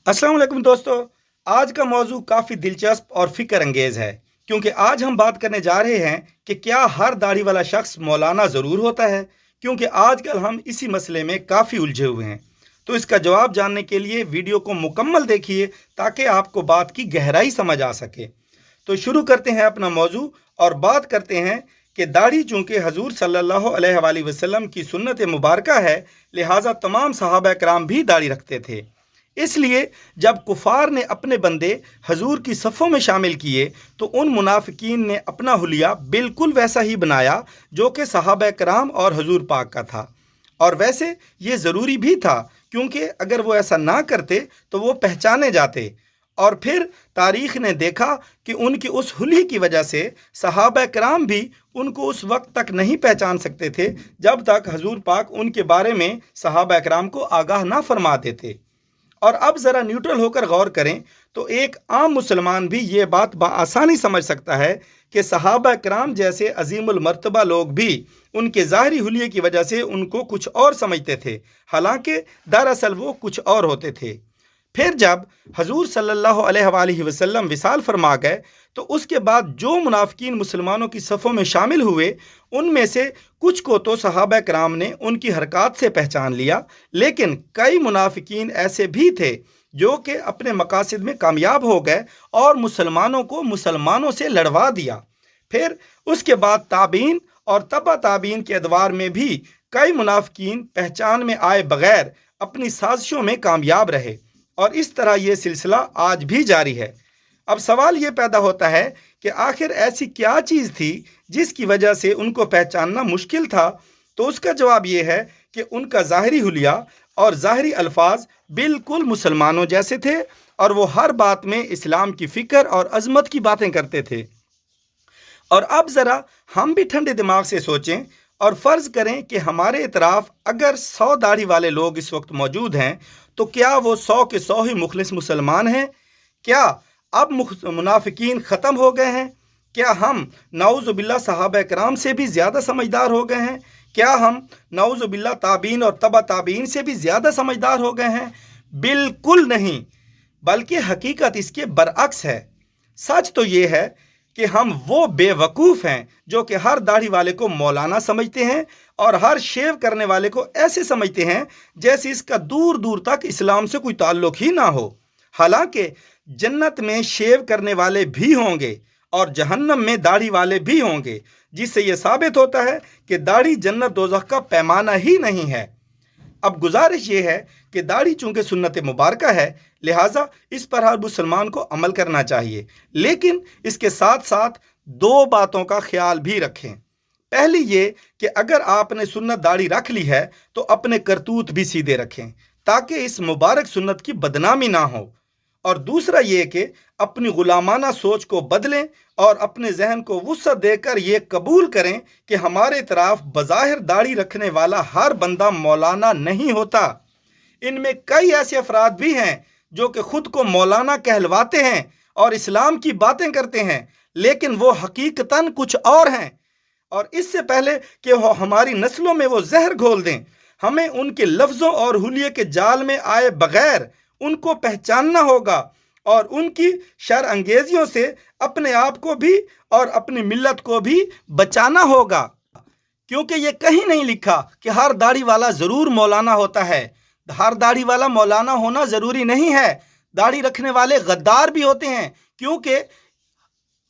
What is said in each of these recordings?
अस्सलाम वालेकुम दोस्तों। आज का मौजू काफ़ी दिलचस्प और फ़िक्र अंगेज़ है, क्योंकि आज हम बात करने जा रहे हैं कि क्या हर दाढ़ी वाला शख्स मौलाना ज़रूर होता है। क्योंकि आजकल हम इसी मसले में काफ़ी उलझे हुए हैं। तो इसका जवाब जानने के लिए वीडियो को मुकम्मल देखिए, ताकि आपको बात की गहराई समझ आ सके। तो शुरू करते हैं अपना मौजू और बात करते हैं कि दाढ़ी चूँकि हजूर सल्लल्लाहु अलैहि वसल्लम की सुन्नत मुबारका है, लिहाजा तमाम सहाबा कराम भी दाढ़ी रखते थे। इसलिए जब कुफार ने अपने बंदे हजूर की सफ़ों में शामिल किए, तो उन मुनाफिकीन ने अपना हुलिया बिल्कुल वैसा ही बनाया जो कि सहाबा कराम और हजूर पाक का था। और वैसे ये ज़रूरी भी था, क्योंकि अगर वो ऐसा ना करते तो वो पहचाने जाते। और फिर तारीख़ ने देखा कि उनकी उस हुली की वजह से सहाबा कराम भी उनको उस वक्त तक नहीं पहचान सकते थे, जब तक हजूर पाक उनके बारे में सहाबा कराम को आगाह ना फरमा देते। और अब ज़रा न्यूट्रल होकर गौर करें तो एक आम मुसलमान भी ये बात बआसानी समझ सकता है कि सहाबा कराम जैसे अजीमुल मर्तबा लोग भी उनके ज़ाहरी हुलिये की वजह से उनको कुछ और समझते थे, हालांकि दरअसल वो कुछ और होते थे। फिर जब हजूर सल्लल्लाहु अलैहि वसल्लम विसाल फरमा गए, तो उसके बाद जो मुनाफिकीन मुसलमानों की सफ़ों में शामिल हुए, उनमें से कुछ को तो सहाबा कराम ने उनकी हरकत से पहचान लिया, लेकिन कई मुनाफिकीन ऐसे भी थे जो कि अपने मकासद में कामयाब हो गए और मुसलमानों को मुसलमानों से लड़वा दिया। फिर उसके बाद ताबीन और तबा ताबीन के अदवार में भी कई मुनाफिकीन पहचान में आए बगैर अपनी साजिशों में कामयाब रहे, और इस तरह ये सिलसिला आज भी जारी है। अब सवाल ये पैदा होता है कि आखिर ऐसी क्या चीज़ थी जिसकी वजह से उनको पहचानना मुश्किल था। तो उसका जवाब ये है कि उनका ज़ाहरी हुलिया और ज़ाहरी अल्फाज बिल्कुल मुसलमानों जैसे थे, और वो हर बात में इस्लाम की फ़िक्र और अज़मत की बातें करते थे। और अब ज़रा हम भी ठंडे दिमाग से सोचें और फ़र्ज़ करें कि हमारे इतराफ़ अगर 100 दाढ़ी वाले लोग इस वक्त मौजूद हैं, तो क्या वो 100 के 100 ही मुखलिस मुसलमान हैं? क्या अब मुनाफिकीन ख़त्म हो गए हैं? क्या हम नाउज़ुबिल्लाह सहाबा कराम से भी ज़्यादा समझदार हो गए हैं? क्या हम नाउज़ुबिल्लाह ताबीन और तबा ताबीन से भी ज़्यादा समझदार हो गए हैं? बिल्कुल नहीं, बल्कि हकीकत इसके बरअक्स है। सच तो ये है कि हम वो बेवकूफ़ हैं जो कि हर दाढ़ी वाले को मौलाना समझते हैं और हर शेव करने वाले को ऐसे समझते हैं जैसे इसका दूर दूर तक इस्लाम से कोई ताल्लुक ही ना हो। हालांकि जन्नत में शेव करने वाले भी होंगे और जहन्नम में दाढ़ी वाले भी होंगे, जिससे यह साबित होता है कि दाढ़ी जन्नत दोज़ख का पैमाना ही नहीं है। अब गुजारिश ये है कि दाढ़ी चूँकि सुन्नत मुबारका है, लिहाजा इस पर हर मुसलमान को अमल करना चाहिए, लेकिन इसके साथ साथ दो बातों का ख्याल भी रखें। पहली ये कि अगर आपने सुन्नत दाढ़ी रख ली है तो अपने करतूत भी सीधे रखें, ताकि इस मुबारक सुन्नत की बदनामी ना हो। और दूसरा ये कि अपनी गुलामाना सोच को बदलें और अपने जहन को वुसअत देकर ये कबूल करें कि हमारे तरफ बज़ाहिर दाढ़ी रखने वाला हर बंदा मौलाना नहीं होता। इनमें कई ऐसे अफराद भी हैं जो कि खुद को मौलाना कहलवाते हैं और इस्लाम की बातें करते हैं, लेकिन वो हकीकतन कुछ और हैं। और इससे पहले कि वो हमारी नस्लों में वो जहर घोल दें, हमें उनके लफ्ज़ों और हुलिये के जाल में आए बगैर उनको पहचानना होगा और उनकी शर अंगेजियों से अपने आप को भी और अपनी मिल्लत को भी बचाना होगा। क्योंकि ये कहीं नहीं लिखा कि हर दाढ़ी वाला ज़रूर मौलाना होता है। हर दाढ़ी वाला मौलाना होना ज़रूरी नहीं है। दाढ़ी रखने वाले गद्दार भी होते हैं, क्योंकि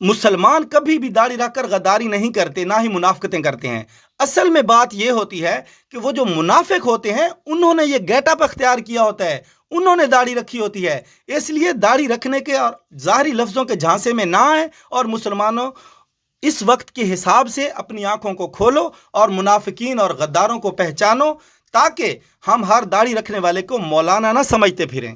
मुसलमान कभी भी दाढ़ी रखकर गद्दारी नहीं करते, ना ही मुनाफिकतें करते हैं। असल में बात यह होती है कि वो जो मुनाफिक होते हैं, उन्होंने ये गेटअप अख्तियार किया होता है, उन्होंने दाढ़ी रखी होती है। इसलिए दाढ़ी रखने के और ज़ाहरी लफ्ज़ों के झांसे में ना आए, और मुसलमानों इस वक्त के हिसाब से अपनी आंखों को खोलो और मुनाफिकीन और गद्दारों को पहचानो, ताकि हम हर दाढ़ी रखने वाले को मौलाना ना समझते फिरें।